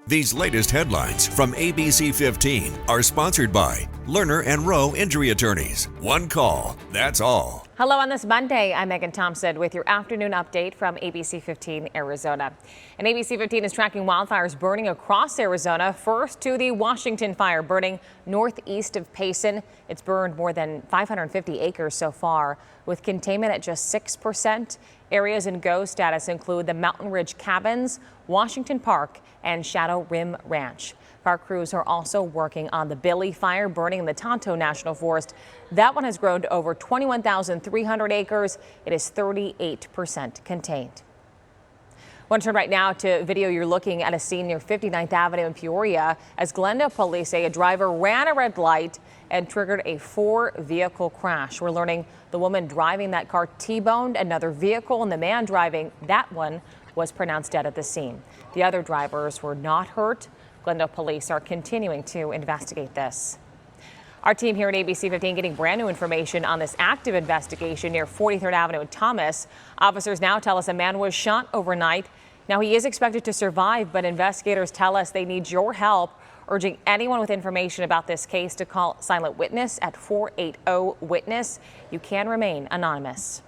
These latest headlines from ABC15 are sponsored by Lerner and Rowe Injury Attorneys. One call, that's all. Hello on this Monday, I'm Megan Thompson with your afternoon update from ABC15 Arizona. And ABC15 is tracking wildfires burning across Arizona. First to the Washington fire burning northeast of Payson. It's burned more than 550 acres so far, with containment at just 6%. Areas in go status include the Mountain Ridge Cabins, Washington Park, and Shadow Rim Ranch. Park crews are also working on the Billy fire burning in the Tonto National Forest. That one has grown to over 21,300 acres. It is 38% contained. I want to turn right now to video. You're looking at a scene near 59th Avenue in Peoria as Glendale police say a driver ran a red light and triggered a 4-vehicle crash. We're learning the woman driving that car T-boned another vehicle, and the man driving that one was pronounced dead at the scene. The other drivers were not hurt. Glendale police are continuing to investigate this. Our team here at ABC15 getting brand new information on this active investigation near 43rd Avenue in Thomas. Officers now tell us a man was shot overnight. Now he is expected to survive, but investigators tell us they need your help, urging anyone with information about this case to call Silent Witness at 480-WITNESS. You can remain anonymous.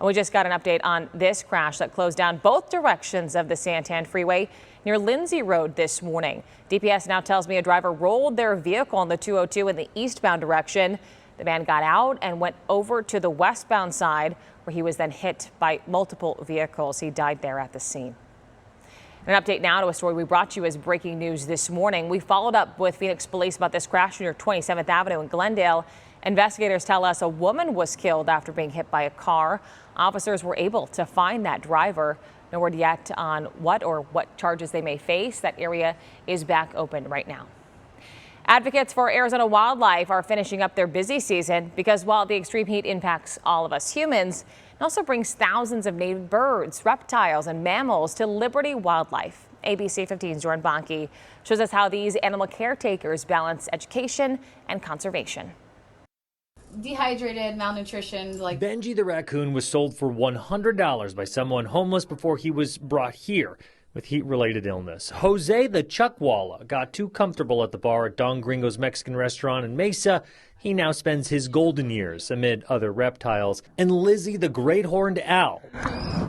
And we just got an update on this crash that closed down both directions of the Santan Freeway near Lindsay Road this morning. DPS now tells me a driver rolled their vehicle on the 202 in the eastbound direction. The man got out and went over to the westbound side, where he was then hit by multiple vehicles. He died there at the scene. An update now to a story we brought you as breaking news this morning. We followed up with Phoenix police about this crash near 27th Avenue in Glendale. Investigators tell us a woman was killed after being hit by a car. Officers were able to find that driver. No word yet on what charges they may face. That area is back open right now. Advocates for Arizona wildlife are finishing up their busy season because while the extreme heat impacts all of us humans, it also brings thousands of native birds, reptiles, and mammals to Liberty Wildlife. ABC15's Jordan Bonke shows us how these animal caretakers balance education and conservation. Dehydrated, malnutrition. Benji the raccoon was sold for $100 by someone homeless before he was brought here with heat-related illness. Jose the Chuckwalla got too comfortable at the bar at Don Gringo's Mexican restaurant in Mesa. He now spends his golden years amid other reptiles. And Lizzie the great horned owl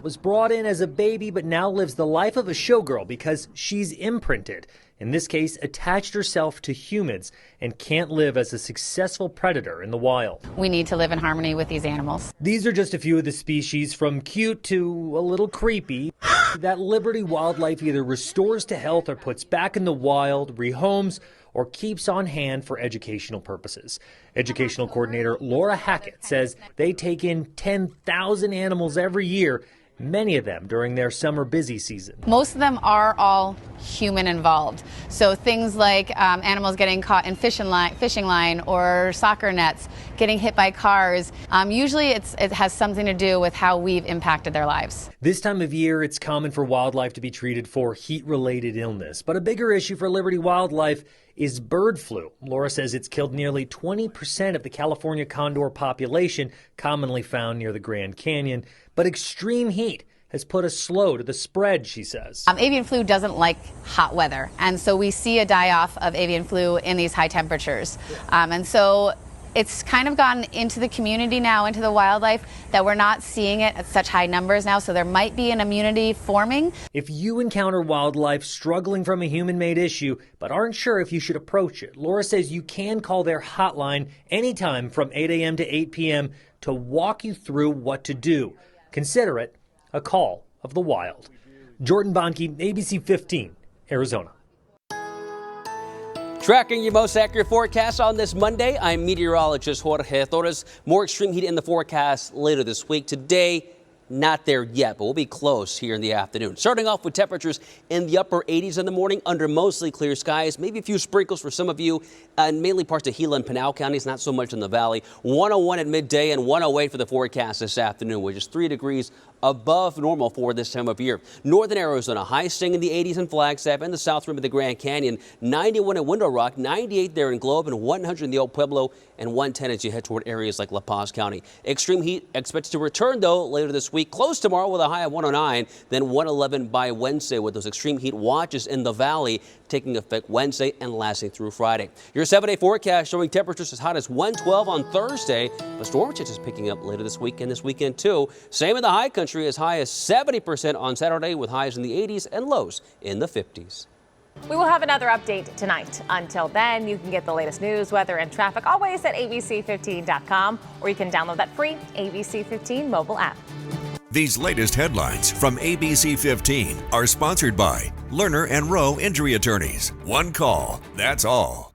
was brought in as a baby but now lives the life of a showgirl because she's imprinted. In this case, attached herself to humans and can't live as a successful predator in the wild. We need to live in harmony with these animals. These are just a few of the species, from cute to a little creepy, that Liberty Wildlife either restores to health or puts back in the wild, rehomes, or keeps on hand for educational purposes. Educational coordinator Laura Hackett says they take in 10,000 animals every year, many of them during their summer busy season. Most of them are all human involved. So things like animals getting caught in fishing line or soccer nets, getting hit by cars. Usually it has something to do with how we've impacted their lives. This time of year, it's common for wildlife to be treated for heat-related illness. But a bigger issue for Liberty Wildlife is bird flu. Laura says it's killed nearly 20% of the California condor population, commonly found near the Grand Canyon. But extreme heat has put a slow to the spread, she says. Avian flu doesn't like hot weather, and so we see a die-off of avian flu in these high temperatures. And so it's kind of gotten into the community now, into the wildlife, that we're not seeing it at such high numbers now, so there might be an immunity forming. If you encounter wildlife struggling from a human-made issue but aren't sure if you should approach it, Laura says you can call their hotline anytime from 8 a.m. to 8 p.m. to walk you through what to do. Consider it a call of the wild. Jordan Bonke, ABC 15, Arizona. Tracking your most accurate forecast on this Monday, I'm meteorologist Jorge Torres. More extreme heat in the forecast later this week. Today, not there yet, but we'll be close here in the afternoon. Starting off with temperatures in the upper 80s in the morning under mostly clear skies. Maybe a few sprinkles for some of you, and mainly parts of Gila and Pinal counties, not so much in the valley. 101 at midday and 108 for the forecast this afternoon, which is 3 degrees above normal for this time of year. Northern Arizona, high staying in the 80s in Flagstaff and the south rim of the Grand Canyon. 91 in Window Rock, 98 there in Globe, and 100 in the Old Pueblo, and 110 as you head toward areas like La Paz County. Extreme heat expected to return, though, later this week. Close tomorrow with a high of 109, then 111 by Wednesday, with those extreme heat watches in the valley taking effect Wednesday and lasting through Friday. Your 7-day forecast showing temperatures as hot as 112 on Thursday, but storm chances picking up later this week and this weekend, too. Same in the high country, as high as 70% on Saturday, with highs in the 80s and lows in the 50s. We will have another update tonight. Until then, you can get the latest news, weather, and traffic always at ABC15.com, or you can download that free ABC 15 mobile app. These latest headlines from ABC 15 are sponsored by Lerner and Rowe Injury Attorneys. One call, that's all.